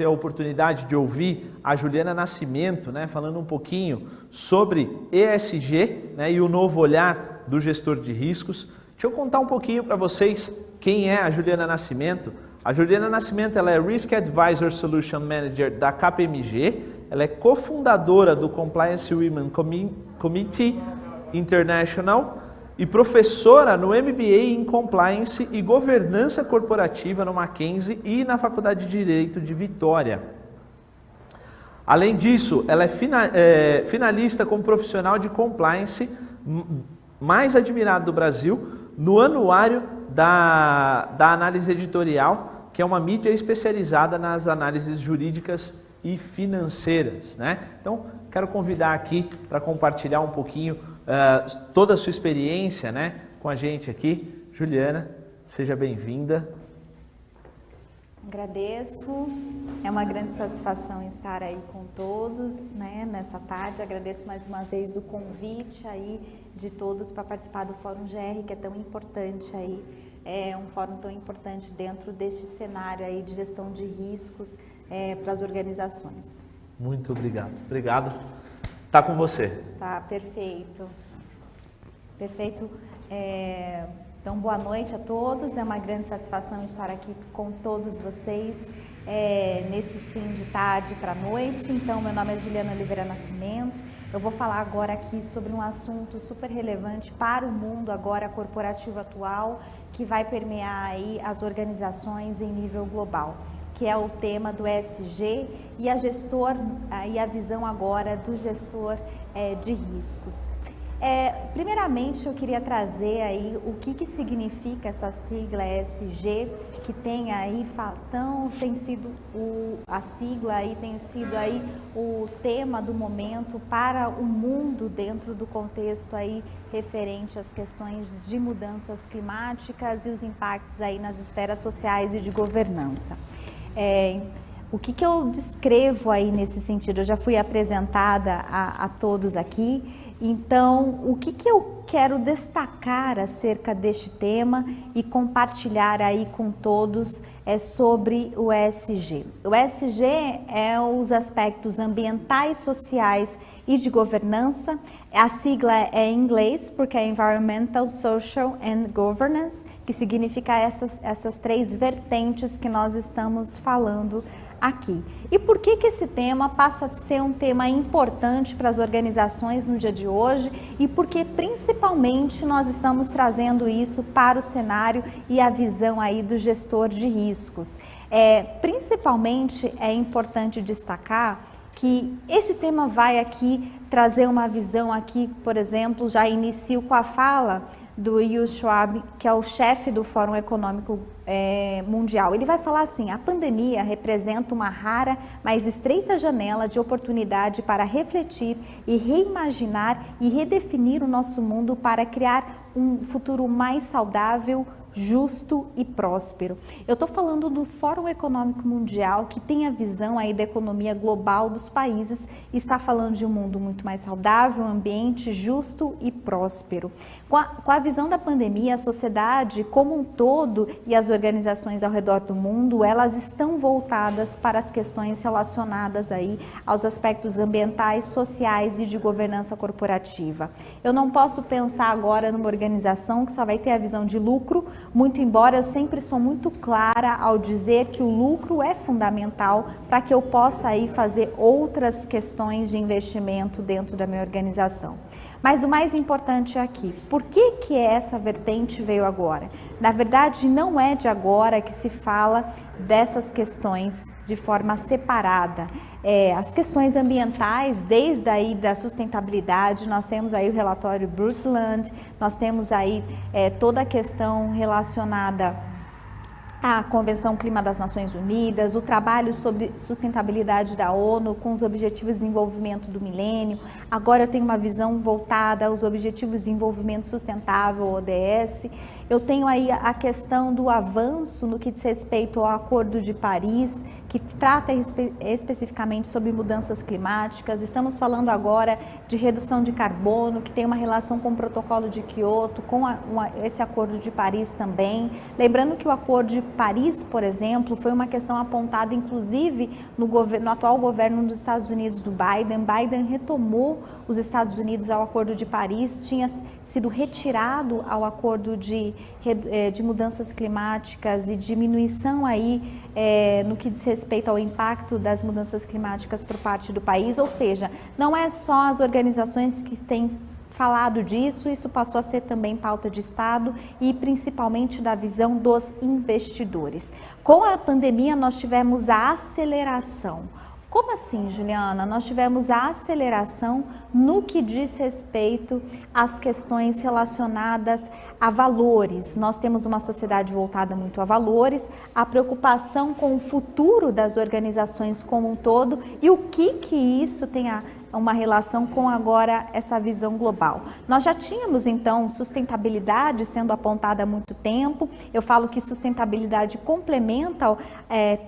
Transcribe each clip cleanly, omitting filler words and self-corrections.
ter a oportunidade de ouvir a Juliana Nascimento, né, falando um pouquinho sobre ESG, né, e o novo olhar do gestor de riscos. Deixa eu contar um pouquinho para vocês quem é a Juliana Nascimento. A Juliana Nascimento, ela é Risk Advisor Solution Manager da KPMG, ela é cofundadora do Compliance Women Committee International e professora no MBA em Compliance e Governança Corporativa no Mackenzie e na Faculdade de Direito de Vitória. Além disso, ela é finalista como profissional de Compliance mais admirado do Brasil no Anuário da Análise Editorial, que é uma mídia especializada nas análises jurídicas e financeiras, né? Então, quero convidar aqui para compartilhar um pouquinho toda a sua experiência, né, com a gente aqui. Juliana, seja bem-vinda. Agradeço, é uma grande satisfação estar aí com todos, né, nessa tarde. Agradeço mais uma vez o convite aí de todos para participar do Fórum GR, que é tão importante aí, é um fórum tão importante dentro deste cenário aí de gestão de riscos para as organizações. Muito obrigado. Obrigado. Tá com você. Tá, perfeito. Perfeito. Então, boa noite a todos. É uma grande satisfação estar aqui com todos vocês nesse fim de tarde para a noite. Então, meu nome é Juliana Oliveira Nascimento. Eu vou falar agora aqui sobre um assunto super relevante para o mundo agora corporativo atual, que vai permear aí as organizações em nível global, que é o tema do ESG e a visão agora do gestor de riscos. Primeiramente, eu queria trazer aí o que significa essa sigla ESG, que tem aí, a sigla aí tem sido aí o tema do momento para o mundo dentro do contexto aí referente às questões de mudanças climáticas e os impactos aí nas esferas sociais e de governança. O que eu descrevo aí nesse sentido? Eu já fui apresentada a todos aqui, então o que eu quero destacar acerca deste tema e compartilhar aí com todos sobre o ESG. O ESG é os aspectos ambientais, sociais e de governança. A sigla é em inglês porque é Environmental, Social and Governance, que significa essas três vertentes que nós estamos falando aqui. E por que esse tema passa a ser um tema importante para as organizações no dia de hoje e porque principalmente nós estamos trazendo isso para o cenário e a visão aí do gestor de riscos. Principalmente é importante destacar que esse tema vai aqui trazer uma visão aqui, por exemplo, já inicio com a fala do Will Schwab, que é o chefe do Fórum Econômico Mundial. Ele vai falar assim: a pandemia representa uma rara, mas estreita janela de oportunidade para refletir e reimaginar e redefinir o nosso mundo para criar um futuro mais saudável, justo e próspero. Eu estou falando do Fórum Econômico Mundial, que tem a visão aí da economia global dos países, e está falando de um mundo muito mais saudável, ambiente justo e próspero. Com a visão da pandemia, a sociedade como um todo e as organizações ao redor do mundo, elas estão voltadas para as questões relacionadas aí aos aspectos ambientais, sociais e de governança corporativa. Eu não posso pensar agora numa organização que só vai ter a visão de lucro, muito embora eu sempre sou muito clara ao dizer que o lucro é fundamental para que eu possa aí fazer outras questões de investimento dentro da minha organização. Mas o mais importante é aqui, por que essa vertente veio agora? Na verdade, não é de agora que se fala dessas questões de forma separada. As questões ambientais, desde aí da sustentabilidade, nós temos aí o relatório Brundtland, nós temos aí toda a questão relacionada à Convenção Clima das Nações Unidas, o trabalho sobre sustentabilidade da ONU com os Objetivos de Desenvolvimento do Milênio. Agora eu tenho uma visão voltada aos Objetivos de Desenvolvimento Sustentável, ODS. Eu tenho aí a questão do avanço no que diz respeito ao Acordo de Paris, que trata especificamente sobre mudanças climáticas. Estamos falando agora de redução de carbono, que tem uma relação com o Protocolo de Kyoto, com esse Acordo de Paris também. Lembrando que o Acordo de Paris, por exemplo, foi uma questão apontada inclusive no atual governo dos Estados Unidos do Biden. Biden retomou os Estados Unidos ao Acordo de Paris, tinha sido retirado ao Acordo de mudanças climáticas e diminuição aí no que diz respeito ao impacto das mudanças climáticas por parte do país, ou seja, não é só as organizações que têm falado disso, isso passou a ser também pauta de Estado e principalmente da visão dos investidores. Com a pandemia nós tivemos a aceleração. Como assim, Juliana? Nós tivemos a aceleração no que diz respeito às questões relacionadas a valores. Nós temos uma sociedade voltada muito a valores, a preocupação com o futuro das organizações como um todo e o que isso tem uma relação com agora essa visão global. Nós já tínhamos então sustentabilidade sendo apontada há muito tempo. Eu falo que sustentabilidade complementa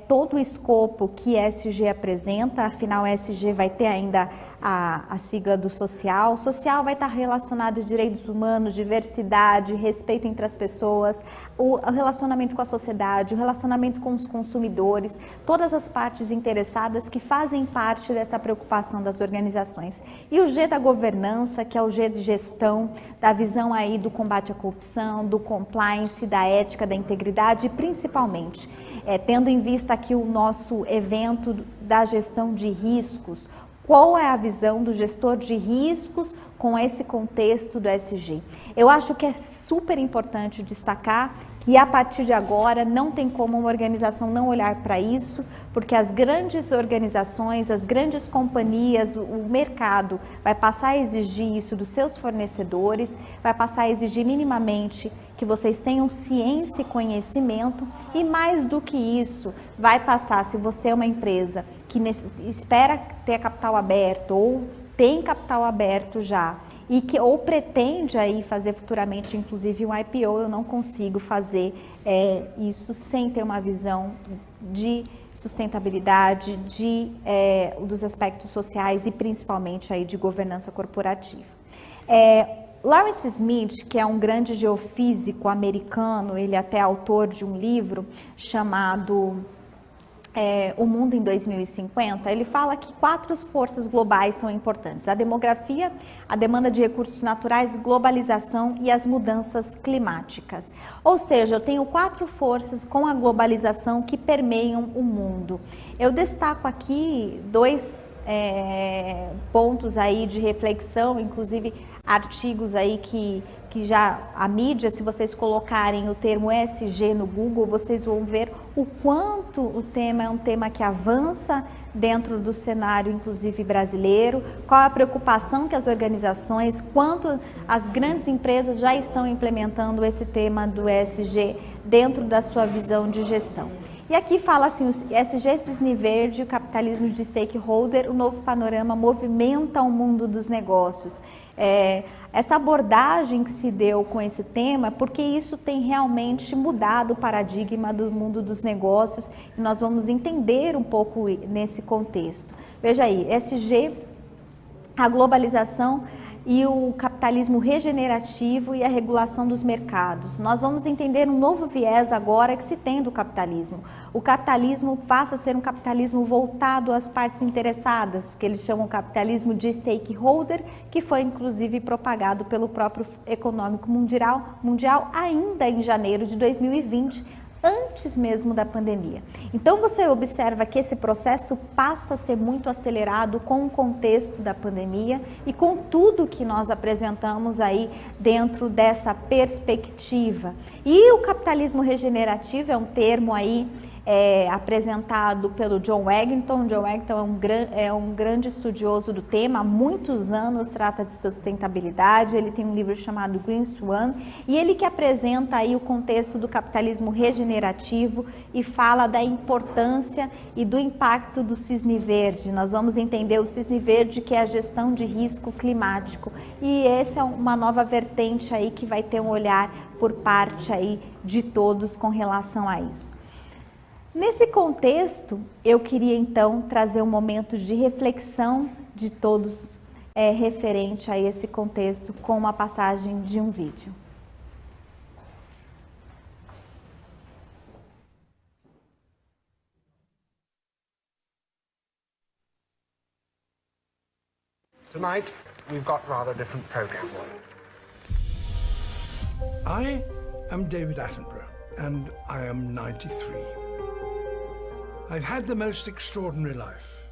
todo o escopo que ESG apresenta, afinal ESG vai ter ainda a sigla do social. Social vai estar relacionado a direitos humanos, diversidade, respeito entre as pessoas, o relacionamento com a sociedade, o relacionamento com os consumidores, todas as partes interessadas que fazem parte dessa preocupação das organizações. E o G da governança, que é o G de gestão, da visão aí do combate à corrupção, do compliance, da ética, da integridade e principalmente, tendo em vista aqui o nosso evento da gestão de riscos, qual é a visão do gestor de riscos com esse contexto do ESG? Eu acho que é super importante destacar que a partir de agora não tem como uma organização não olhar para isso, porque as grandes organizações, as grandes companhias, o mercado vai passar a exigir isso dos seus fornecedores, vai passar a exigir minimamente que vocês tenham ciência e conhecimento e mais do que isso, vai passar, se você é uma empresa que espera ter capital aberto ou tem capital aberto já e que ou pretende aí fazer futuramente inclusive um IPO, eu não consigo fazer isso sem ter uma visão de sustentabilidade, dos aspectos sociais e principalmente aí de governança corporativa. Lawrence Smith, que é um grande geofísico americano, ele é até autor de um livro chamado O Mundo em 2050, ele fala que 4 forças globais são importantes: a demografia, a demanda de recursos naturais, globalização e as mudanças climáticas. Ou seja, eu tenho 4 forças com a globalização que permeiam o mundo. Eu destaco aqui 2 pontos aí de reflexão, inclusive artigos aí que já a mídia, se vocês colocarem o termo ESG no Google, vocês vão ver o quanto o tema é um tema que avança dentro do cenário, inclusive brasileiro, qual a preocupação que as organizações, quanto as grandes empresas já estão implementando esse tema do ESG dentro da sua visão de gestão. E aqui fala assim, o ESG Cisne Verde, o capitalismo de stakeholder, o novo panorama movimenta o mundo dos negócios. Essa abordagem que se deu com esse tema, porque isso tem realmente mudado o paradigma do mundo dos negócios e nós vamos entender um pouco nesse contexto. Veja aí, ESG, a globalização e o capitalismo regenerativo e a regulação dos mercados. Nós vamos entender um novo viés agora que se tem do capitalismo. O capitalismo passa a ser um capitalismo voltado às partes interessadas, que eles chamam capitalismo de stakeholder, que foi inclusive propagado pelo próprio Econômico Mundial ainda em janeiro de 2020, antes mesmo da pandemia. Então você observa que esse processo passa a ser muito acelerado com o contexto da pandemia e com tudo que nós apresentamos aí dentro dessa perspectiva. E o capitalismo regenerativo é um termo aí apresentado pelo John Wigington. John Wigington é um grande estudioso do tema, há muitos anos trata de sustentabilidade, ele tem um livro chamado Green Swan, e ele que apresenta aí o contexto do capitalismo regenerativo e fala da importância e do impacto do cisne verde. Nós vamos entender o cisne verde, que é a gestão de risco climático, e essa é uma nova vertente aí que vai ter um olhar por parte aí de todos com relação a isso. Nesse contexto, eu queria então trazer um momento de reflexão de todos referente a esse contexto com uma passagem de um vídeo. Tonight, we've got rather a different program. I am David Attenborough, and I am 93. I've had the most extraordinary life.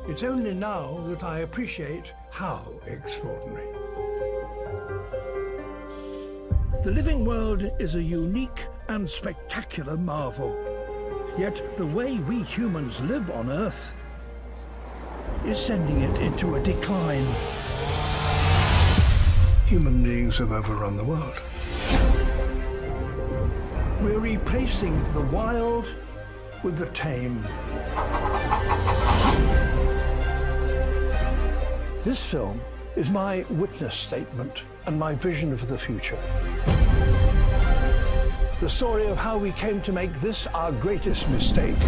It's only now that I appreciate how extraordinary. The living world is a unique and spectacular marvel. Yet the way we humans live on Earth is sending it into a decline. Human beings have overrun the world. We're replacing the wild with the tame. This film is my witness statement and my vision for the future. The story of how we came to make this our greatest mistake.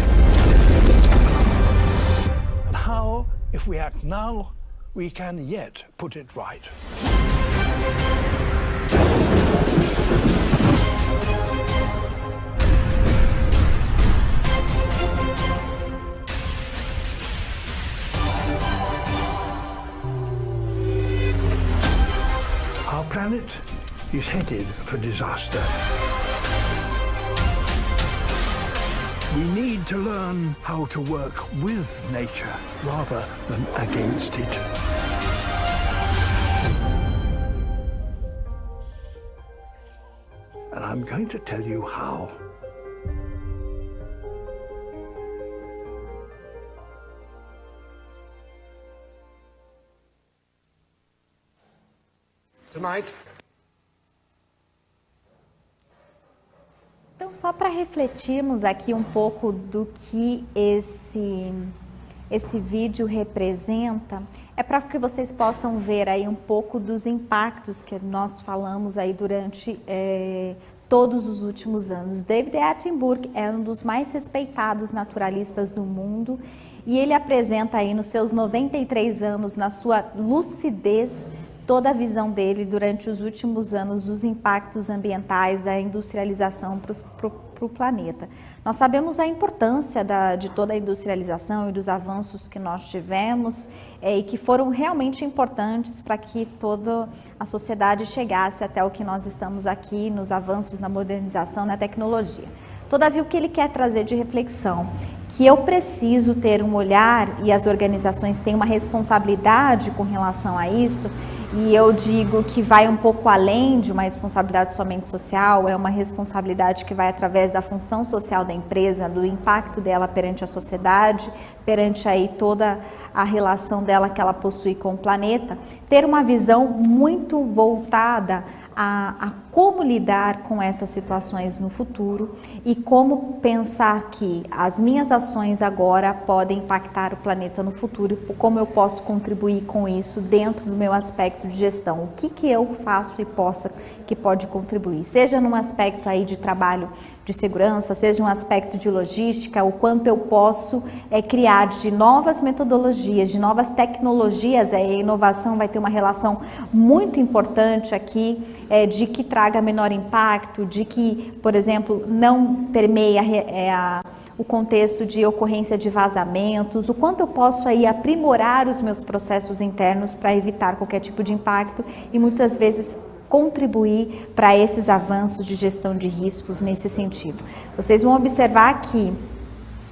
And how, if we act now, we can yet put it right. Our planet is headed for disaster. We need to learn how to work with nature rather than against it. And I'm going to tell you how. Tonight. Então, só para refletirmos aqui um pouco do que esse vídeo representa, é para que vocês possam ver aí um pouco dos impactos que nós falamos aí durante todos os últimos anos. David Attenborough é um dos mais respeitados naturalistas do mundo e ele apresenta aí nos seus 93 anos, na sua lucidez, toda a visão dele durante os últimos anos dos impactos ambientais da industrialização para o planeta. Nós sabemos a importância de toda a industrialização e dos avanços que nós tivemos e que foram realmente importantes para que toda a sociedade chegasse até o que nós estamos aqui, nos avanços na modernização, na tecnologia. Todavia, o que ele quer trazer de reflexão? Que eu preciso ter um olhar, e as organizações têm uma responsabilidade com relação a isso, e eu digo que vai um pouco além de uma responsabilidade somente social, é uma responsabilidade que vai através da função social da empresa, do impacto dela perante a sociedade, perante aí toda a relação dela que ela possui com o planeta, ter uma visão muito voltada a como lidar com essas situações no futuro e como pensar que as minhas ações agora podem impactar o planeta no futuro e como eu posso contribuir com isso dentro do meu aspecto de gestão. O que eu faço e que pode contribuir, seja num aspecto aí de trabalho de segurança, seja um aspecto de logística, o quanto eu posso criar de novas metodologias, de novas tecnologias. A inovação vai ter uma relação muito importante aqui, de que traga menor impacto, de que, por exemplo, não permeia o contexto de ocorrência de vazamentos, o quanto eu posso aí aprimorar os meus processos internos para evitar qualquer tipo de impacto e muitas vezes contribuir para esses avanços de gestão de riscos nesse sentido. Vocês vão observar que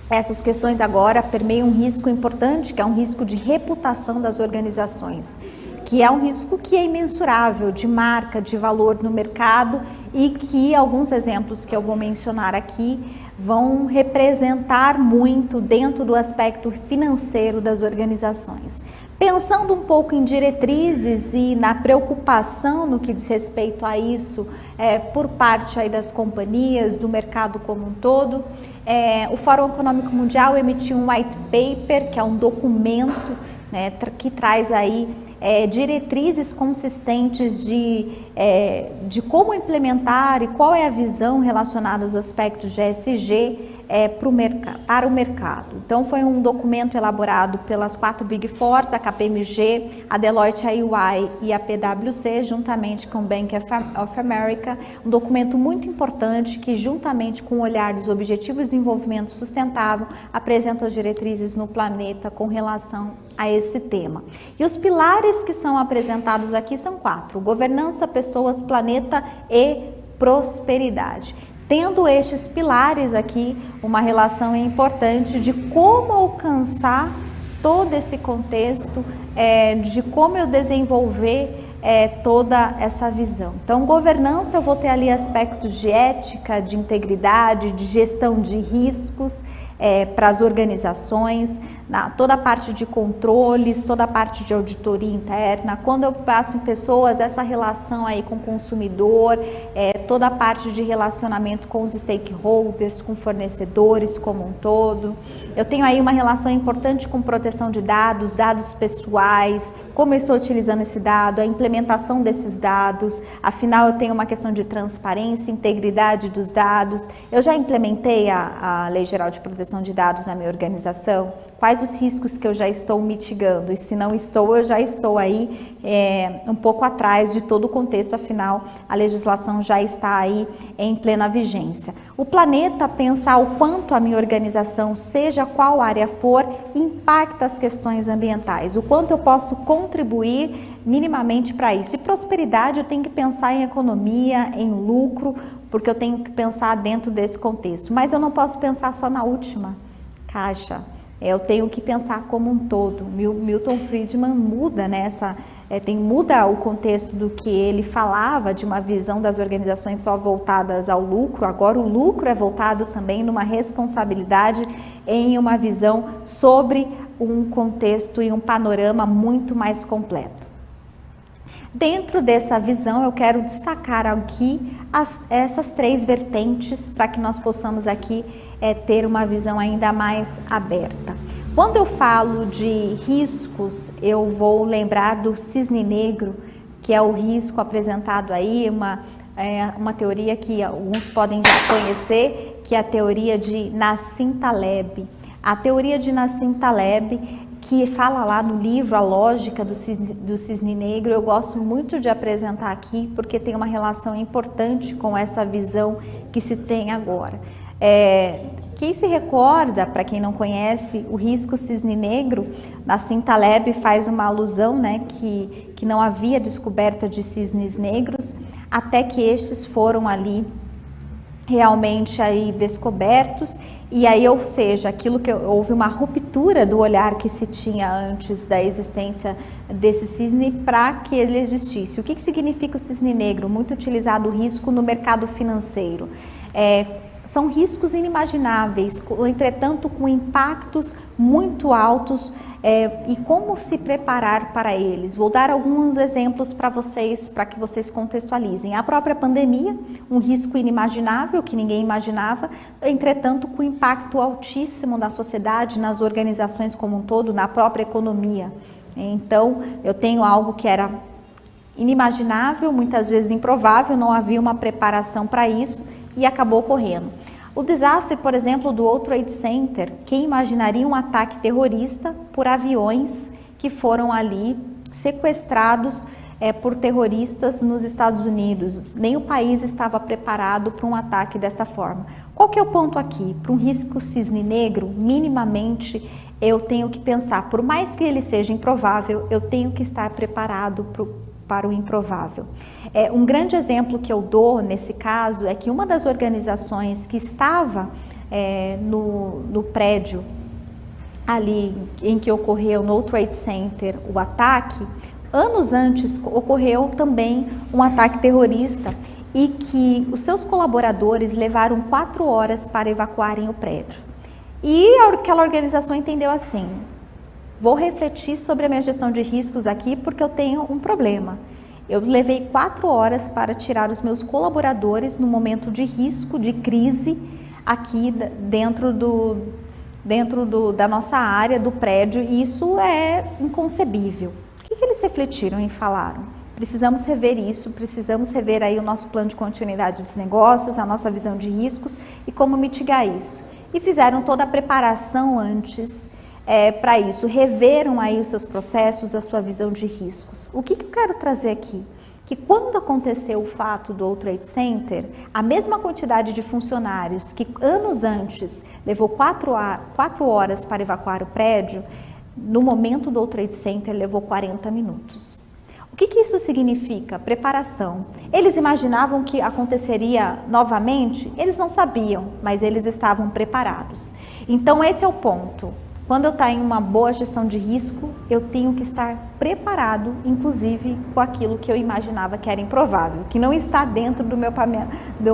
essas questões agora permeiam um risco importante, que é um risco de reputação das organizações, que é um risco que é imensurável, de marca, de valor no mercado e que alguns exemplos que eu vou mencionar aqui vão representar muito dentro do aspecto financeiro das organizações. Pensando um pouco em diretrizes e na preocupação no que diz respeito a isso por parte aí das companhias, do mercado como um todo, o Fórum Econômico Mundial emitiu um white paper, que é um documento, né, que traz aí diretrizes consistentes de como implementar e qual é a visão relacionada aos aspectos de ESG para o mercado. Então foi um documento elaborado pelas 4 Big Four, a KPMG, a Deloitte, a EY e a PwC, juntamente com o Bank of America, um documento muito importante que, juntamente com o olhar dos Objetivos de Desenvolvimento Sustentável, apresenta as diretrizes no planeta com relação a esse tema. E os pilares que são apresentados aqui são 4: governança, pessoas, planeta e prosperidade. Tendo estes pilares aqui, uma relação importante de como alcançar todo esse contexto, de como eu desenvolver toda essa visão. Então, governança, eu vou ter ali aspectos de ética, de integridade, de gestão de riscos para as organizações, toda a parte de controles, toda a parte de auditoria interna. Quando eu passo em pessoas, essa relação aí com o consumidor, toda a parte de relacionamento com os stakeholders, com fornecedores como um todo. Eu tenho aí uma relação importante com proteção de dados, dados pessoais, como eu estou utilizando esse dado, a implementação desses dados. Afinal, eu tenho uma questão de transparência, integridade dos dados. Eu já implementei a Lei Geral de Proteção de Dados na minha organização? Quais os riscos que eu já estou mitigando? E se não estou, eu já estou aí um pouco atrás de todo o contexto, afinal, a legislação já está aí em plena vigência. O planeta, pensar o quanto a minha organização, seja qual área for, impacta as questões ambientais, o quanto eu posso contribuir minimamente para isso. E prosperidade, eu tenho que pensar em economia, em lucro, porque eu tenho que pensar dentro desse contexto. Mas eu não posso pensar só na última caixa. Eu tenho que pensar como um todo. Milton Friedman muda muda o contexto do que ele falava de uma visão das organizações só voltadas ao lucro. Agora o lucro é voltado também numa responsabilidade, em uma visão sobre um contexto e um panorama muito mais completo. Dentro dessa visão, eu quero destacar aqui essas 3 vertentes para que nós possamos aqui ter uma visão ainda mais aberta. Quando eu falo de riscos, eu vou lembrar do cisne negro, que é o risco apresentado aí, uma teoria que alguns podem já conhecer, que é a teoria de Nassim Taleb. A teoria de Nassim Taleb, que fala lá no livro A Lógica do Cisne Negro, eu gosto muito de apresentar aqui, porque tem uma relação importante com essa visão que se tem agora. Quem se recorda, para quem não conhece, o risco cisne negro, Nassim Taleb faz uma alusão, que não havia descoberta de cisnes negros, até que estes foram ali realmente aí descobertos, e aí, ou seja, aquilo que houve uma ruptura do olhar que se tinha antes da existência desse cisne para que ele existisse. O que significa o cisne negro? Muito utilizado o risco no mercado financeiro. São riscos inimagináveis, entretanto com impactos muito altos, e como se preparar para eles. Vou dar alguns exemplos para vocês, para que vocês contextualizem. A própria pandemia, um risco inimaginável que ninguém imaginava, entretanto com impacto altíssimo na sociedade, nas organizações como um todo, na própria economia. Então, eu tenho algo que era inimaginável, muitas vezes improvável, não havia uma preparação para isso, e acabou ocorrendo. O desastre, por exemplo, do World Trade Center, quem imaginaria um ataque terrorista por aviões que foram ali sequestrados por terroristas nos Estados Unidos? Nem o país estava preparado para um ataque dessa forma. Qual que é o ponto aqui? Para um risco cisne negro, minimamente, eu tenho que pensar, por mais que ele seja improvável, eu tenho que estar preparado para o improvável. Um grande exemplo que eu dou nesse caso é que uma das organizações que estava no prédio ali em que ocorreu no World Trade Center o ataque, anos antes ocorreu também um ataque terrorista e que os seus colaboradores levaram 4 horas para evacuarem o prédio. E aquela organização entendeu assim: vou refletir sobre a minha gestão de riscos aqui porque eu tenho um problema. Eu levei 4 horas para tirar os meus colaboradores no momento de risco, de crise, aqui dentro da nossa área, do prédio, e isso é inconcebível. O que eles refletiram e falaram? Precisamos rever isso, precisamos rever aí o nosso plano de continuidade dos negócios, a nossa visão de riscos e como mitigar isso. e fizeram toda a preparação antes para isso, reveram aí os seus processos, a sua visão de riscos. O que eu quero trazer aqui? Que quando aconteceu o fato do World Trade Center, a mesma quantidade de funcionários que anos antes levou 4 horas para evacuar o prédio, no momento do World Trade Center levou 40 minutos. O que isso significa? Preparação. Eles imaginavam que aconteceria novamente? Eles não sabiam, mas eles estavam preparados. Então esse é o ponto. Quando eu estou em uma boa gestão de risco, eu tenho que estar preparado, inclusive com aquilo que eu imaginava que era improvável, que não está dentro do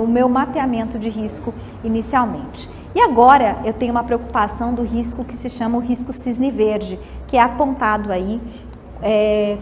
meu mapeamento de risco inicialmente. E agora eu tenho uma preocupação do risco que se chama o risco cisne verde, que é apontado aí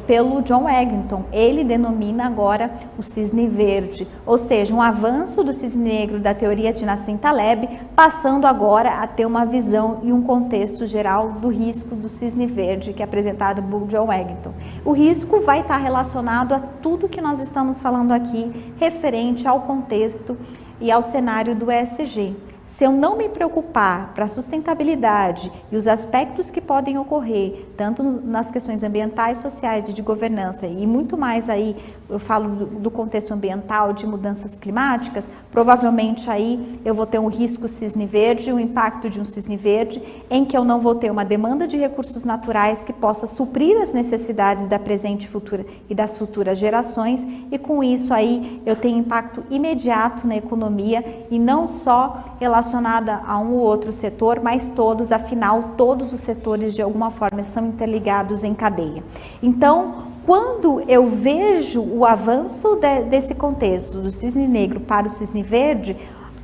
pelo John Eggington. Ele denomina agora o cisne verde, ou seja, um avanço do cisne negro da teoria de Nassim Taleb, passando agora a ter uma visão e um contexto geral do risco do cisne verde, que é apresentado por John Eggington. O risco vai estar relacionado a tudo que nós estamos falando aqui, referente ao contexto e ao cenário do ESG. Se eu não me preocupar para a sustentabilidade e os aspectos que podem ocorrer, tanto nas questões ambientais, sociais e de governança, e muito mais aí, eu falo do contexto ambiental, de mudanças climáticas, provavelmente aí eu vou ter um risco cisne verde, um impacto de um cisne verde, em que eu não vou ter uma demanda de recursos naturais que possa suprir as necessidades da presente e futura e das futuras gerações, e com isso aí eu tenho impacto imediato na economia e não só relacionada a um ou outro setor, mas todos, afinal, todos os setores de alguma forma são interligados em cadeia. Então, quando eu vejo o avanço desse contexto do cisne negro para o cisne verde,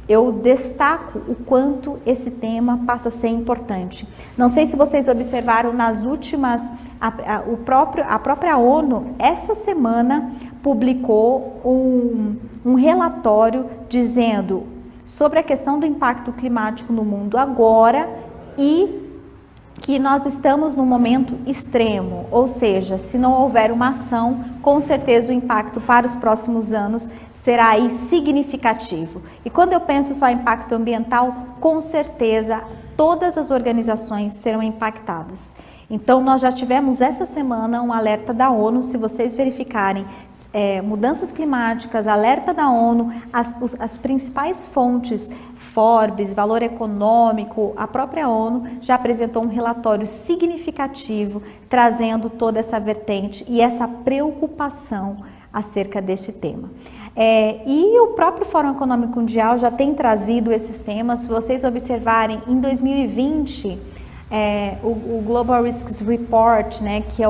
eu destaco o quanto esse tema passa a ser importante. Não sei se vocês observaram nas últimas, a própria ONU, essa semana, publicou um relatório dizendo sobre a questão do impacto climático no mundo agora e que nós estamos num momento extremo, ou seja, se não houver uma ação, com certeza o impacto para os próximos anos será aí significativo. E quando eu penso só em impacto ambiental, com certeza todas as organizações serão impactadas. Então, nós já tivemos essa semana um alerta da ONU, se vocês verificarem, mudanças climáticas, alerta da ONU, as principais fontes, Forbes, Valor Econômico, a própria ONU já apresentou um relatório significativo, trazendo toda essa vertente e essa preocupação acerca deste tema. E o próprio Fórum Econômico Mundial já tem trazido esses temas. Se vocês observarem, em 2020, o Global Risks Report, né, que é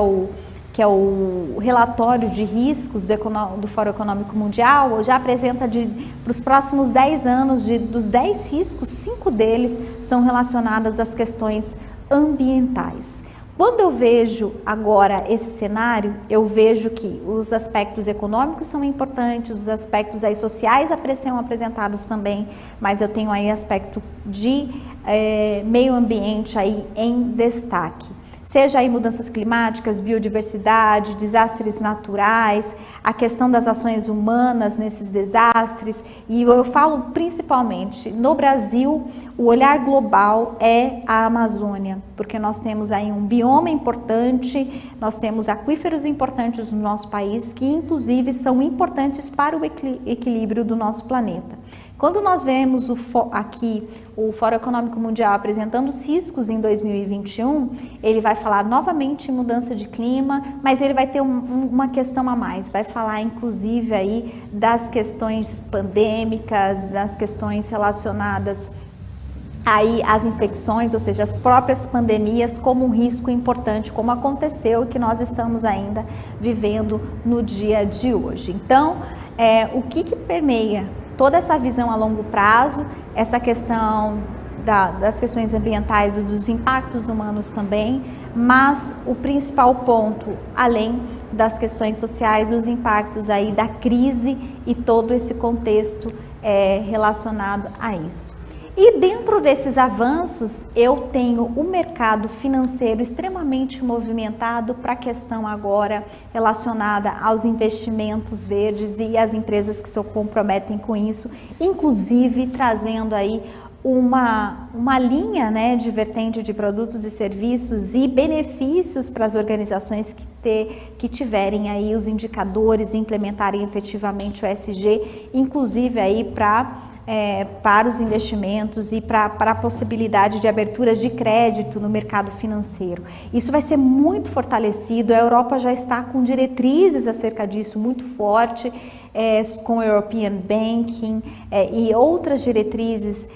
o relatório de riscos do Fórum Econômico Mundial, já apresenta para os próximos 10 anos, dos 10 riscos, 5 deles são relacionados às questões ambientais. Quando eu vejo agora esse cenário, eu vejo que os aspectos econômicos são importantes, os aspectos aí sociais são apresentados também, mas eu tenho aí aspecto de meio ambiente aí em destaque. Seja aí mudanças climáticas, biodiversidade, desastres naturais, a questão das ações humanas nesses desastres, e eu falo principalmente no Brasil, o olhar global é a Amazônia, porque nós temos aí um bioma importante, nós temos aquíferos importantes no nosso país, que inclusive são importantes para o equilíbrio do nosso planeta. Quando nós vemos aqui o Fórum Econômico Mundial apresentando os riscos em 2021, ele vai falar novamente em mudança de clima, mas ele vai ter uma questão a mais, vai falar inclusive aí das questões pandêmicas, das questões relacionadas aí às infecções, ou seja, as próprias pandemias como um risco importante, como aconteceu e que nós estamos ainda vivendo no dia de hoje. Então, o que permeia toda essa visão a longo prazo, essa questão das questões ambientais e dos impactos humanos também, mas o principal ponto, além das questões sociais, os impactos aí da crise e todo esse contexto relacionado a isso. E dentro desses avanços, eu tenho o mercado financeiro extremamente movimentado para a questão agora relacionada aos investimentos verdes e as empresas que se comprometem com isso, inclusive trazendo aí uma linha, né, de vertente de produtos e serviços e benefícios para as organizações que tiverem aí os indicadores e implementarem efetivamente o ESG, inclusive aí para os investimentos e para a possibilidade de aberturas de crédito no mercado financeiro. Isso vai ser muito fortalecido, a Europa já está com diretrizes acerca disso muito forte, com o European Banking e outras diretrizes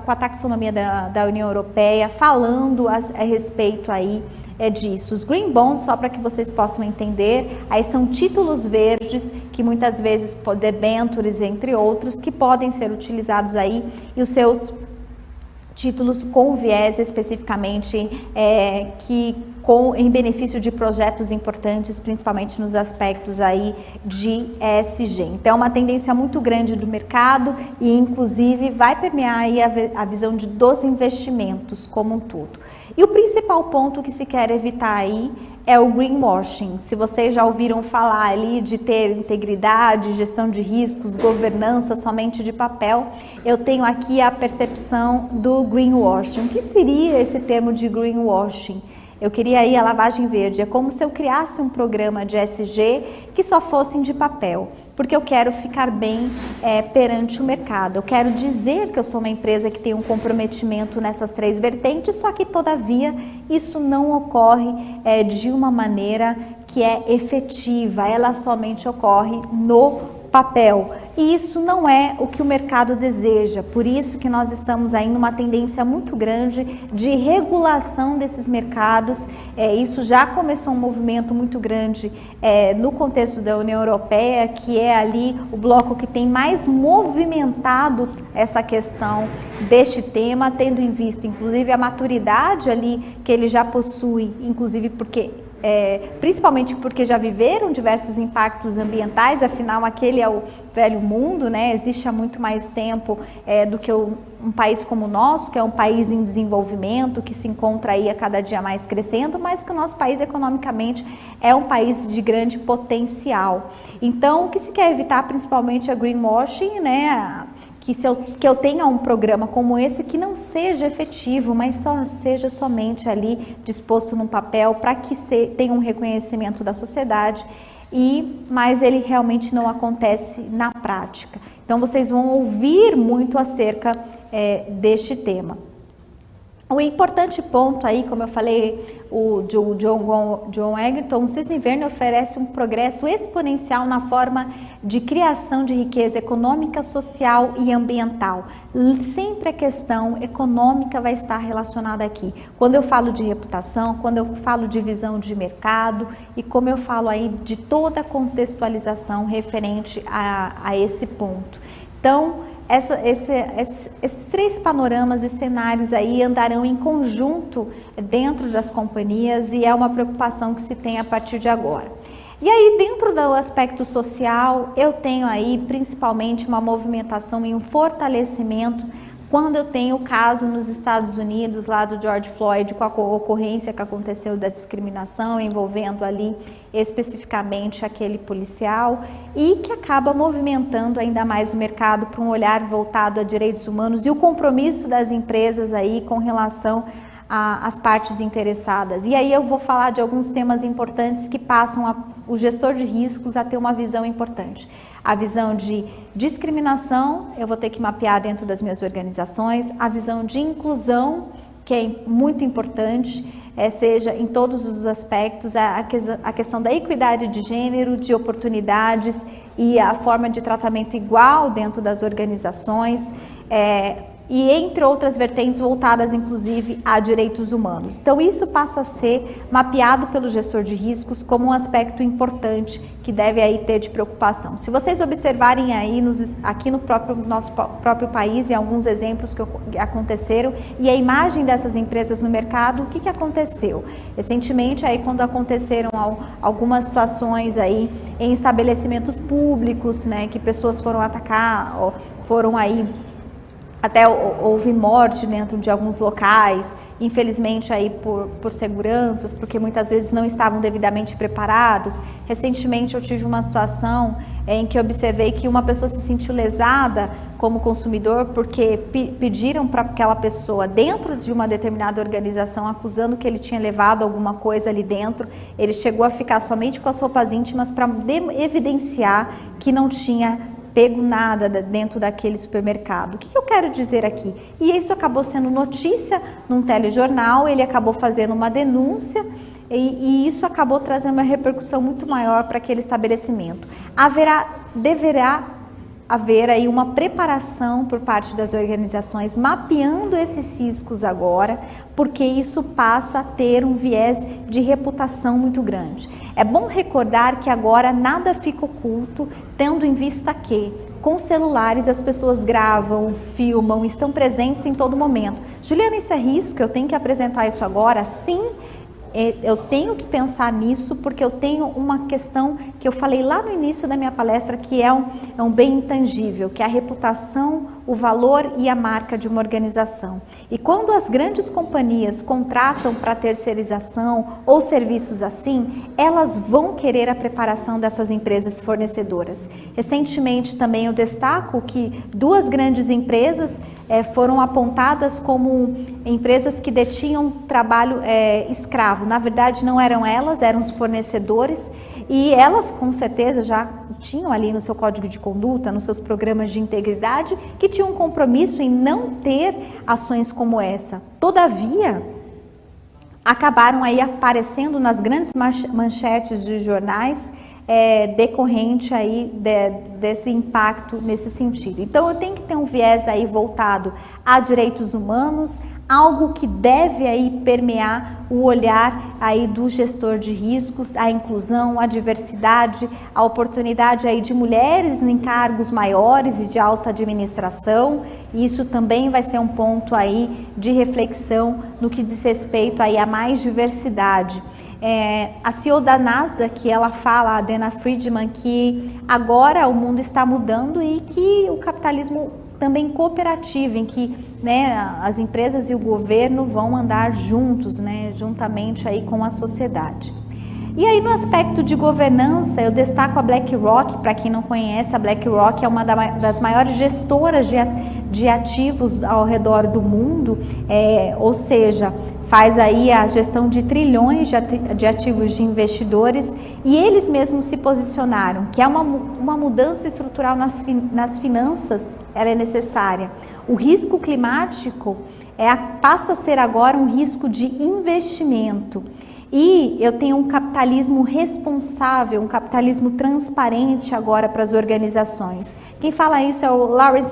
com a taxonomia da União Europeia, falando a respeito aí disso. Os Green Bonds, só para que vocês possam entender, aí são títulos verdes que muitas vezes, debêntures, entre outros, que podem ser utilizados aí, e os seus títulos com viés especificamente em benefício de projetos importantes, principalmente nos aspectos aí de ESG. Então, é uma tendência muito grande do mercado e, inclusive, vai permear aí a visão dos investimentos como um todo. E o principal ponto que se quer evitar aí é o greenwashing. Se vocês já ouviram falar ali de ter integridade, gestão de riscos, governança somente de papel, eu tenho aqui a percepção do greenwashing. O que seria esse termo de greenwashing? Eu queria aí a lavagem verde, é como se eu criasse um programa de ESG que só fossem de papel, porque eu quero ficar bem perante o mercado, eu quero dizer que eu sou uma empresa que tem um comprometimento nessas 3 vertentes, só que todavia isso não ocorre de uma maneira que é efetiva, ela somente ocorre no papel. E isso não é o que o mercado deseja, por isso que nós estamos aí numa tendência muito grande de regulação desses mercados. Isso já começou um movimento muito grande no contexto da União Europeia, que é ali o bloco que tem mais movimentado essa questão deste tema, tendo em vista inclusive a maturidade ali que ele já possui, inclusive porque principalmente porque já viveram diversos impactos ambientais, afinal aquele é o velho mundo, né? Existe há muito mais tempo do que um país como o nosso, que é um país em desenvolvimento, que se encontra aí a cada dia mais crescendo, mas que o nosso país economicamente é um país de grande potencial. Então, o que se quer evitar principalmente é greenwashing, né? Que eu tenha um programa como esse que não seja efetivo, mas só seja somente ali disposto num papel para que tenha um reconhecimento da sociedade, mas ele realmente não acontece na prática. Então vocês vão ouvir muito acerca deste tema. O importante ponto aí, como eu falei, o John Eggington, o Cisne Verde oferece um progresso exponencial na forma de criação de riqueza econômica, social e ambiental. Sempre a questão econômica vai estar relacionada aqui. Quando eu falo de reputação, quando eu falo de visão de mercado e como eu falo aí de toda a contextualização referente a esse ponto. Então, esses 3 panoramas e cenários aí andarão em conjunto dentro das companhias e é uma preocupação que se tem a partir de agora. E aí, dentro do aspecto social, eu tenho aí principalmente uma movimentação e um fortalecimento quando eu tenho o caso nos Estados Unidos, lá do George Floyd, com a ocorrência que aconteceu da discriminação, envolvendo ali especificamente aquele policial, e que acaba movimentando ainda mais o mercado para um olhar voltado a direitos humanos e o compromisso das empresas aí com relação às partes interessadas. E aí eu vou falar de alguns temas importantes que passam o gestor de riscos a ter uma visão importante. A visão de discriminação, eu vou ter que mapear dentro das minhas organizações, a visão de inclusão, que é muito importante, seja em todos os aspectos, a questão da equidade de gênero, de oportunidades e a forma de tratamento igual dentro das organizações, e entre outras vertentes voltadas inclusive a direitos humanos. Então isso passa a ser mapeado pelo gestor de riscos como um aspecto importante que deve aí ter de preocupação. Se vocês observarem aí aqui no nosso próprio país, em alguns exemplos que aconteceram, e a imagem dessas empresas no mercado, o que aconteceu? Recentemente, aí, quando aconteceram algumas situações aí em estabelecimentos públicos, né, que pessoas foram atacar, foram aí até houve morte dentro de alguns locais, infelizmente aí por seguranças, porque muitas vezes não estavam devidamente preparados. Recentemente eu tive uma situação em que observei que uma pessoa se sentiu lesada como consumidor, porque pediram para aquela pessoa dentro de uma determinada organização, acusando que ele tinha levado alguma coisa ali dentro. Ele chegou a ficar somente com as roupas íntimas para evidenciar que não tinha pego nada dentro daquele supermercado. O que eu quero dizer aqui? E isso acabou sendo notícia num telejornal, ele acabou fazendo uma denúncia e isso acabou trazendo uma repercussão muito maior para aquele estabelecimento. Deverá haver aí uma preparação por parte das organizações, mapeando esses riscos agora, porque isso passa a ter um viés de reputação muito grande. É bom recordar que agora nada fica oculto, tendo em vista que com celulares as pessoas gravam, filmam, estão presentes em todo momento. Juliana, isso é risco? Eu tenho que apresentar isso agora? Sim. Eu tenho que pensar nisso porque eu tenho uma questão que eu falei lá no início da minha palestra, que é um bem intangível, que é a reputação, o valor e a marca de uma organização. E quando as grandes companhias contratam para terceirização ou serviços assim, elas vão querer a preparação dessas empresas fornecedoras. Recentemente também eu destaco que 2 grandes empresas foram apontadas como empresas que detinham trabalho escravo. Na verdade não eram elas, eram os fornecedores, e elas com certeza já tinham ali no seu código de conduta, nos seus programas de integridade, que tinham um compromisso em não ter ações como essa. Todavia, acabaram aí aparecendo nas grandes manchetes de jornais, decorrente aí desse impacto nesse sentido. Então eu tenho que ter um viés aí voltado a direitos humanos, algo que deve aí permear o olhar aí do gestor de riscos, a inclusão, a diversidade, a oportunidade aí de mulheres em cargos maiores e de alta administração. Isso também vai ser um ponto aí de reflexão no que diz respeito aí a mais diversidade. A CEO da Nasdaq, ela fala, a Dana Friedman, que agora o mundo está mudando e que o capitalismo também cooperativo, em que as empresas e o governo vão andar juntos, juntamente aí com a sociedade. E aí no aspecto de governança, eu destaco a BlackRock. Para quem não conhece, a BlackRock é uma das maiores gestoras de ativos ao redor do mundo, ou seja, faz aí a gestão de trilhões de ativos de investidores, e eles mesmos se posicionaram que é uma mudança estrutural nas finanças, ela é necessária. O risco climático passa a ser agora um risco de investimento. E eu tenho um capitalismo responsável, um capitalismo transparente agora para as organizações. Quem fala isso é o Larry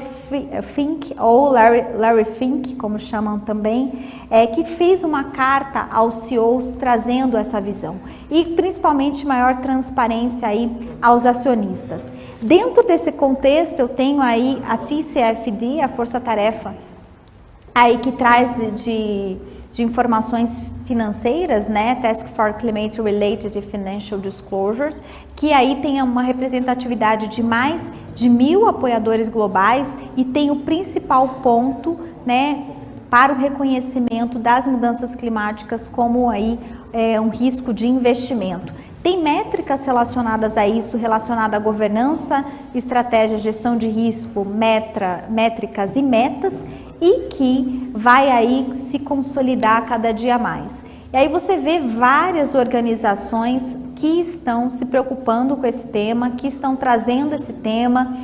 Fink, ou Larry Fink, como chamam também, que fez uma carta aos CEOs trazendo essa visão. E principalmente maior transparência aí aos acionistas. Dentro desse contexto eu tenho aí a TCFD, a Força Tarefa, aí que traz de informações financeiras, Task for Climate Related Financial Disclosures, que aí tem uma representatividade de mais de 1.000 apoiadores globais e tem o principal ponto, para o reconhecimento das mudanças climáticas como aí um risco de investimento. Tem métricas relacionadas a isso, relacionada à governança, estratégia, gestão de risco, métricas e metas, e que vai aí se consolidar cada dia mais. E aí você vê várias organizações que estão se preocupando com esse tema, que estão trazendo esse tema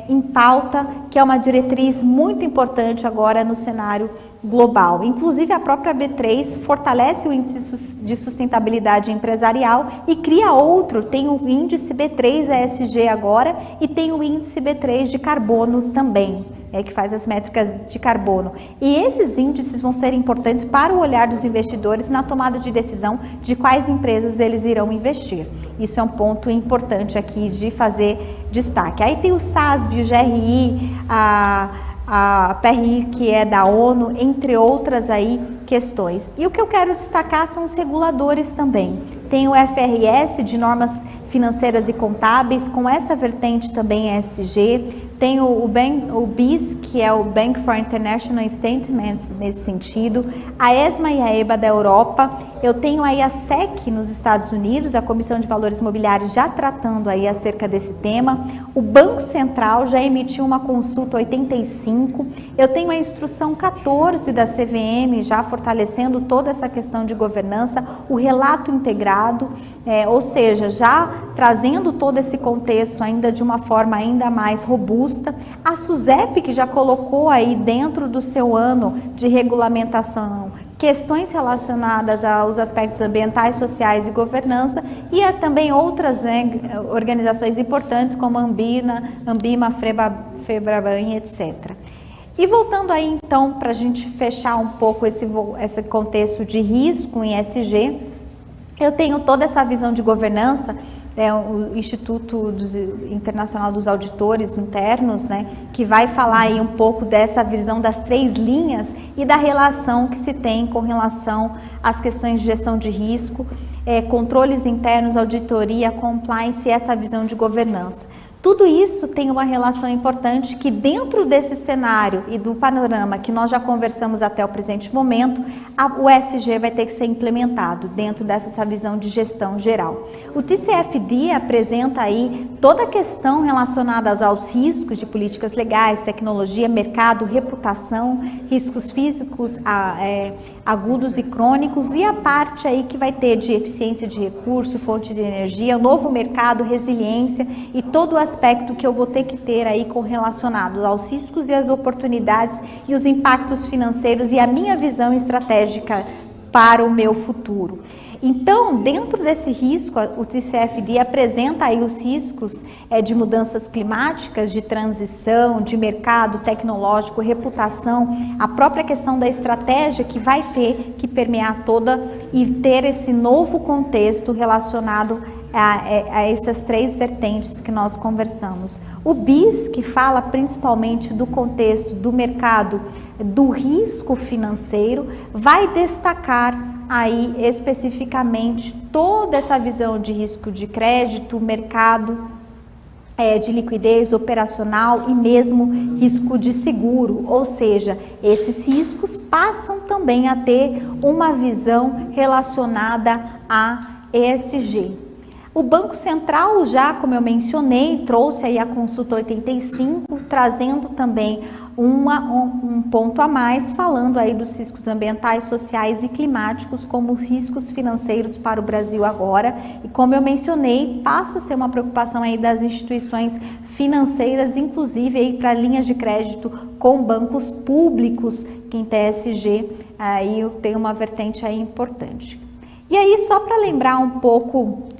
em pauta, que é uma diretriz muito importante agora no cenário global. Inclusive a própria B3 fortalece o índice de sustentabilidade empresarial e cria outro, tem o índice B3 ESG agora e tem o índice B3 de carbono também, que faz as métricas de carbono. E esses índices vão ser importantes para o olhar dos investidores na tomada de decisão de quais empresas eles irão investir. Isso é um ponto importante aqui de fazer destaque. Aí tem o SASB, o GRI, a PRI, que é da ONU, entre outras aí questões. E o que eu quero destacar são os reguladores também. Tem o FRS, de normas financeiras e contábeis, com essa vertente também ESG, Tem o BIS, que é o Bank for International Statements nesse sentido, a ESMA e a EBA da Europa, eu tenho aí a SEC nos Estados Unidos, a Comissão de Valores Imobiliários já tratando aí acerca desse tema, o Banco Central já emitiu uma consulta 85, eu tenho a instrução 14 da CVM já fortalecendo toda essa questão de governança, o relato integrado, ou seja, já trazendo todo esse contexto ainda de uma forma ainda mais robusta. A SUSEP, que já colocou aí dentro do seu ano de regulamentação questões relacionadas aos aspectos ambientais, sociais e governança, e também outras organizações importantes como a Ambima, Febraban, etc. E voltando aí então para a gente fechar um pouco esse contexto de risco em ESG, eu tenho toda essa visão de governança, o Instituto Internacional dos Auditores Internos, né, que vai falar aí um pouco dessa visão das 3 linhas e da relação que se tem com relação às questões de gestão de risco, controles internos, auditoria, compliance e essa visão de governança. Tudo isso tem uma relação importante que dentro desse cenário e do panorama que nós já conversamos até o presente momento, o ESG vai ter que ser implementado dentro dessa visão de gestão geral. O TCFD apresenta aí toda a questão relacionada aos riscos de políticas legais, tecnologia, mercado, reputação, riscos físicos agudos e crônicos e a parte aí que vai ter de eficiência de recurso, fonte de energia, novo mercado, resiliência e todo o aspecto que eu vou ter que ter aí correlacionado aos riscos e as oportunidades e os impactos financeiros e a minha visão estratégica para o meu futuro. Então, dentro desse risco, o TCFD apresenta aí os riscos de mudanças climáticas, de transição, de mercado tecnológico, reputação, a própria questão da estratégia que vai ter que permear toda e ter esse novo contexto relacionado a essas 3 vertentes que nós conversamos. O BIS, que fala principalmente do contexto do mercado do risco financeiro, vai destacar aí especificamente toda essa visão de risco de crédito, mercado de liquidez operacional e mesmo risco de seguro, ou seja, esses riscos passam também a ter uma visão relacionada a ESG. O Banco Central já, como eu mencionei, trouxe aí a consulta 85, trazendo também um ponto a mais, falando aí dos riscos ambientais, sociais e climáticos como riscos financeiros para o Brasil agora. E como eu mencionei, passa a ser uma preocupação aí das instituições financeiras, inclusive aí para linhas de crédito com bancos públicos, que em TSG aí tem uma vertente aí importante. E aí, só para lembrar um pouco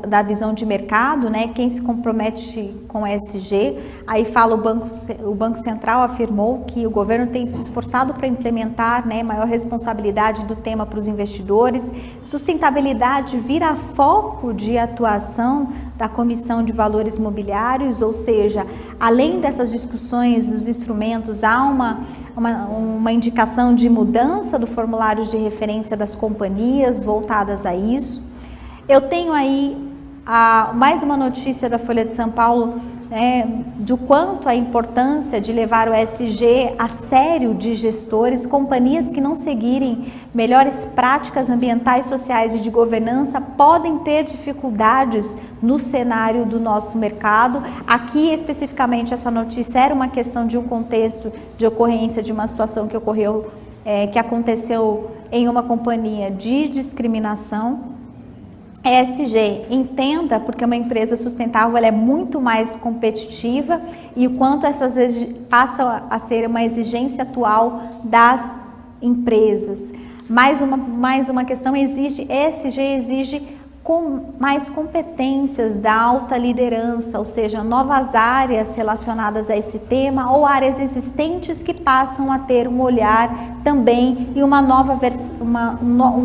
da visão de mercado, né? Quem se compromete com ESG, aí fala o Banco Central afirmou que o governo tem se esforçado para implementar, né, maior responsabilidade do tema para os investidores. Sustentabilidade vira foco de atuação da Comissão de Valores Imobiliários, ou seja, além dessas discussões dos instrumentos, há uma indicação de mudança do formulário de referência das companhias voltadas a isso. Eu tenho aí mais uma notícia da Folha de São Paulo, do quanto a importância de levar o ESG a sério de gestores, companhias que não seguirem melhores práticas ambientais, sociais e de governança podem ter dificuldades no cenário do nosso mercado. Aqui, especificamente, essa notícia era uma questão de um contexto de ocorrência de uma situação que ocorreu, que aconteceu em uma companhia de discriminação. ESG, entenda, porque uma empresa sustentável ela é muito mais competitiva e o quanto essas passam a ser uma exigência atual das empresas. Mais uma questão, ESG exige mais competências da alta liderança, ou seja, novas áreas relacionadas a esse tema ou áreas existentes que passam a ter um olhar também e um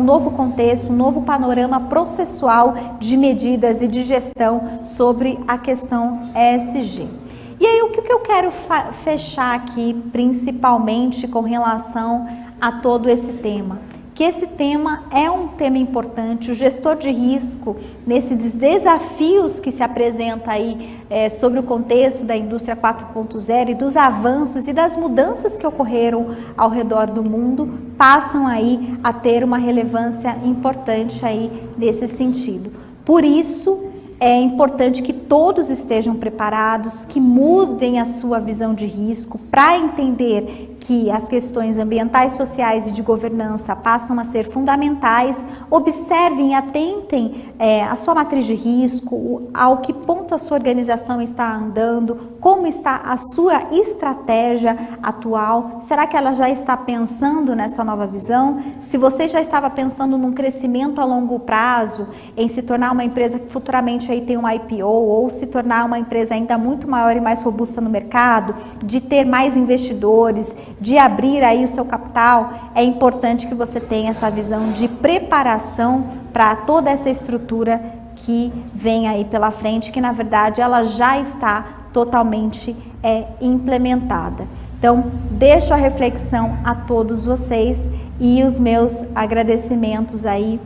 novo contexto, um novo panorama processual de medidas e de gestão sobre a questão ESG. E aí, o que eu quero fechar aqui, principalmente com relação a todo esse tema? que esse tema é um tema importante. O gestor de risco, nesses desafios que se apresenta aí sobre o contexto da indústria 4.0 e dos avanços e das mudanças que ocorreram ao redor do mundo, passam aí a ter uma relevância importante aí nesse sentido. Por isso, é importante que todos estejam preparados, que mudem a sua visão de risco para entender que as questões ambientais, sociais e de governança passam a ser fundamentais. Observem e atentem a sua matriz de risco, ao que ponto a sua organização está andando, como está a sua estratégia atual. Será que ela já está pensando nessa nova visão? Se você já estava pensando num crescimento a longo prazo, em se tornar uma empresa que futuramente aí tem um IPO, ou se tornar uma empresa ainda muito maior e mais robusta no mercado, de ter mais investidores, de abrir aí o seu capital, é importante que você tenha essa visão de preparação para toda essa estrutura que vem aí pela frente, que na verdade ela já está totalmente implementada. Então, deixo a reflexão a todos vocês e os meus agradecimentos aí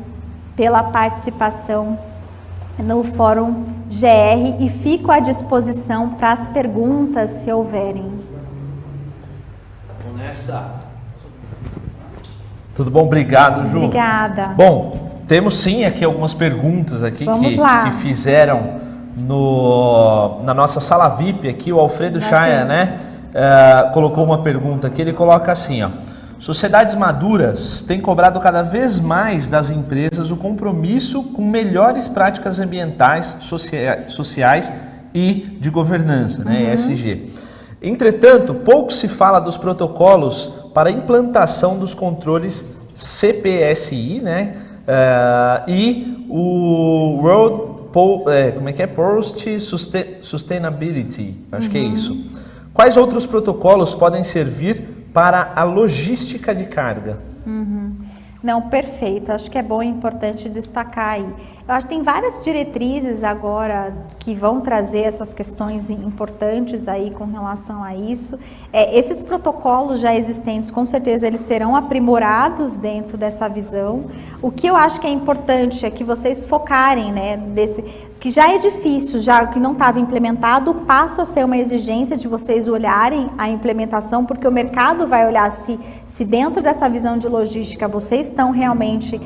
pela participação no Fórum GR e fico à disposição para as perguntas, se houverem. Vamos nessa. Tudo bom? Obrigado, Ju. Obrigada. Bom, temos sim aqui algumas perguntas aqui que fizeram na nossa sala VIP aqui, o Alfredo Chaia, né? Colocou uma pergunta aqui, ele coloca assim, ó. Sociedades maduras têm cobrado cada vez mais das empresas o compromisso com melhores práticas ambientais, sociais e de governança, né, ESG. Entretanto, pouco se fala dos protocolos para a implantação dos controles CPSI, né, e o Post Sustainability, acho que é isso. Quais outros protocolos podem servir para a logística de carga? Não, perfeito. Acho que é bom e importante destacar aí. Eu acho que tem várias diretrizes agora que vão trazer essas questões importantes aí com relação a isso. Esses protocolos já existentes, com certeza, eles serão aprimorados dentro dessa visão. O que eu acho que é importante é que vocês focarem, né, que já é difícil, já que não estava implementado, passa a ser uma exigência de vocês olharem a implementação, porque o mercado vai olhar se dentro dessa visão de logística vocês estão realmente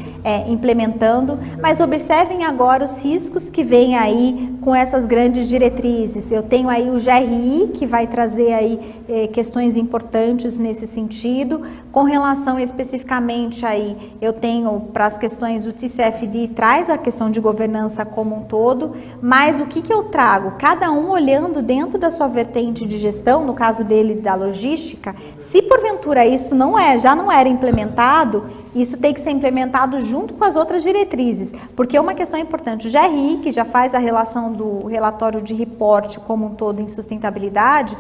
implementando, mas observem agora os riscos que vêm aí com essas grandes diretrizes. Eu tenho aí o GRI, que vai trazer aí questões importantes nesse sentido. Com relação especificamente aí, eu tenho para as questões, o TCFD traz a questão de governança como um todo, mas o que eu trago? Cada um olhando dentro da sua vertente de gestão, no caso dele da logística, se porventura isso já não era implementado, isso tem que ser implementado junto com as outras diretrizes, porque é uma questão importante. O GRI, que já faz a relação do relatório de reporte como um todo em sustentabilidade,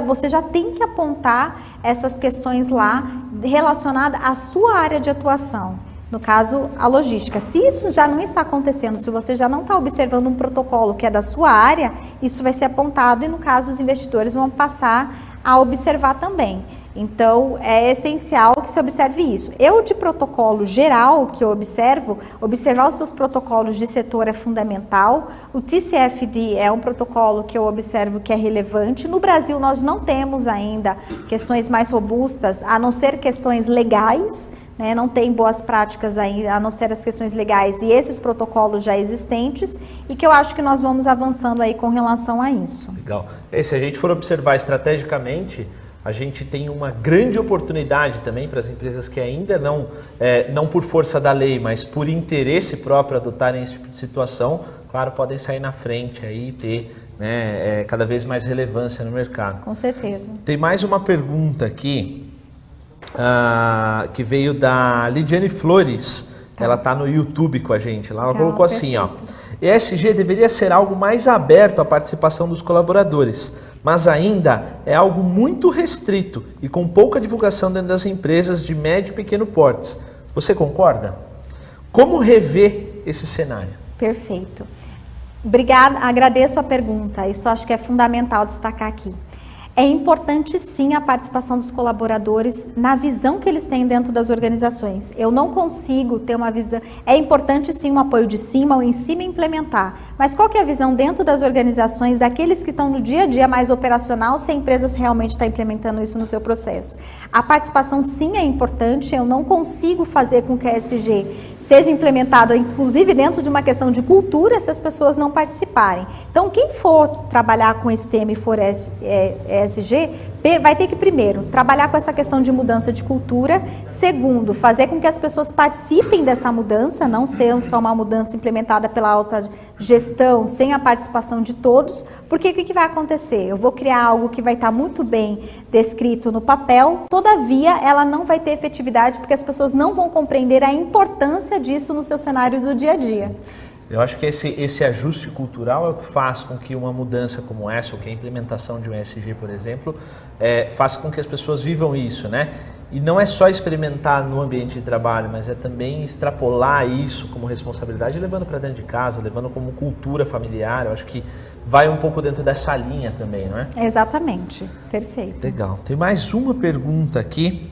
você já tem que apontar essas questões lá relacionadas à sua área de atuação. No caso, a logística. Se isso já não está acontecendo, se você já não está observando um protocolo que é da sua área, isso vai ser apontado e, no caso, os investidores vão passar a observar também. Então, é essencial que se observe isso. Eu, de protocolo geral, que eu observar os seus protocolos de setor é fundamental. O TCFD é um protocolo que eu observo que é relevante. No Brasil, nós não temos ainda questões mais robustas, a não ser questões legais, né? Não tem boas práticas ainda, a não ser as questões legais e esses protocolos já existentes, e que eu acho que nós vamos avançando aí com relação a isso. Legal. Se a gente for observar estrategicamente, a gente tem uma grande oportunidade também para as empresas que ainda não por força da lei, mas por interesse próprio adotarem esse tipo de situação, claro, podem sair na frente aí e ter cada vez mais relevância no mercado. Com certeza. Tem mais uma pergunta aqui, que veio da Lidiane Flores, ela está no YouTube com a gente, ela colocou assim, ó: ESG deveria ser algo mais aberto à participação dos colaboradores, mas ainda é algo muito restrito e com pouca divulgação dentro das empresas de médio e pequeno portes. Você concorda? Como rever esse cenário? Perfeito. Obrigada, agradeço a pergunta, isso acho que é fundamental destacar aqui. É importante sim a participação dos colaboradores na visão que eles têm dentro das organizações. Eu não consigo ter uma visão, é importante sim um apoio de cima, o em cima implementar, mas qual que é a visão dentro das organizações, daqueles que estão no dia a dia mais operacional, se a empresa realmente está implementando isso no seu processo? A participação sim é importante, eu não consigo fazer com que a ESG seja implementada, inclusive dentro de uma questão de cultura, se as pessoas não participarem. Então, quem for trabalhar com esse tema e for ESG, vai ter que, primeiro, trabalhar com essa questão de mudança de cultura. Segundo, fazer com que as pessoas participem dessa mudança, não ser só uma mudança implementada pela alta gestão, sem a participação de todos, porque o que vai acontecer? Eu vou criar algo que vai estar muito bem descrito no papel, todavia ela não vai ter efetividade, porque as pessoas não vão compreender a importância disso no seu cenário do dia a dia. Eu acho que esse ajuste cultural é o que faz com que uma mudança como essa, ou que a implementação de um ESG, por exemplo, faça com que as pessoas vivam isso, né? E não é só experimentar no ambiente de trabalho, mas é também extrapolar isso como responsabilidade, levando para dentro de casa, levando como cultura familiar. Eu acho que vai um pouco dentro dessa linha também, não é? Exatamente, perfeito. Legal. Tem mais uma pergunta aqui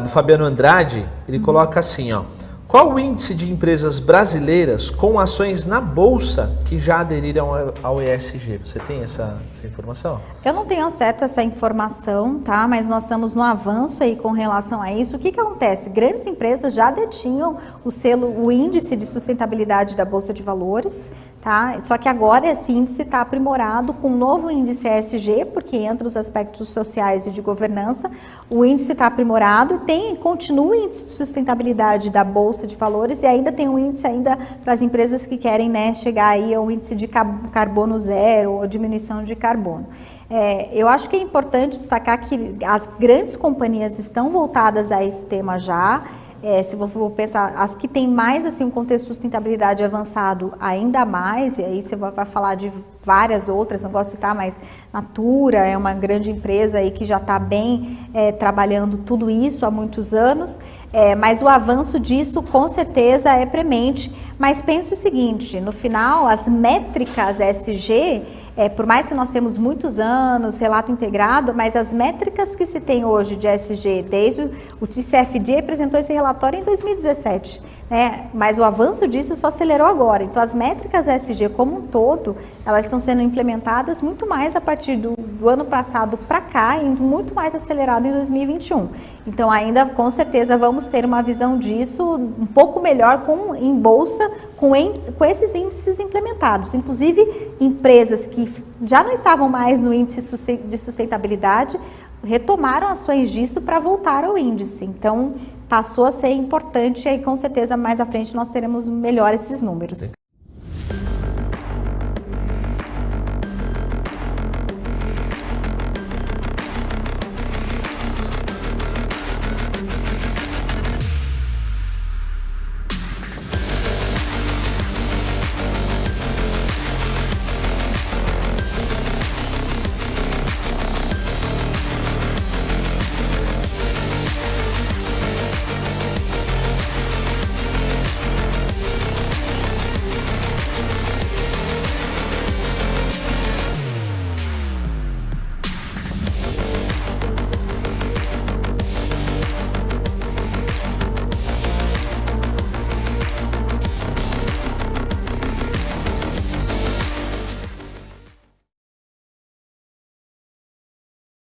do Fabiano Andrade. Ele coloca assim, ó: qual o índice de empresas brasileiras com ações na Bolsa que já aderiram ao ESG? Você tem essa informação? Eu não tenho acesso a essa informação, tá? Mas nós estamos no avanço aí com relação a isso. O que acontece? Grandes empresas já detinham o índice de sustentabilidade da Bolsa de Valores, tá? Só que agora esse índice está aprimorado com um novo índice ESG, porque entra os aspectos sociais e de governança. O índice está aprimorado, continua o índice de sustentabilidade da Bolsa de Valores e ainda tem um índice ainda para as empresas que querem, né, chegar aí ao índice de carbono zero ou diminuição de carbono. Eu acho que é importante destacar que as grandes companhias estão voltadas a esse tema já. Se eu for pensar, as que têm mais assim, um contexto de sustentabilidade avançado, ainda mais, e aí você vai falar de várias outras, não gosto de citar, mas Natura é uma grande empresa aí que já está bem trabalhando tudo isso há muitos anos, mas o avanço disso com certeza é premente. Mas pense o seguinte, no final as métricas ESG, por mais que nós temos muitos anos, relato integrado, mas as métricas que se tem hoje de ESG, desde o TCFD apresentou esse relatório em 2017, né? Mas o avanço disso só acelerou agora. Então as métricas ESG como um todo, elas estão sendo implementadas muito mais a partir do ano passado para cá, indo muito mais acelerado em 2021. Então ainda com certeza vamos ter uma visão disso um pouco melhor em bolsa, com esses índices implementados. Inclusive empresas que já não estavam mais no índice de sustentabilidade retomaram ações disso para voltar ao índice. Então passou a ser importante e aí com certeza mais à frente nós teremos melhor esses números.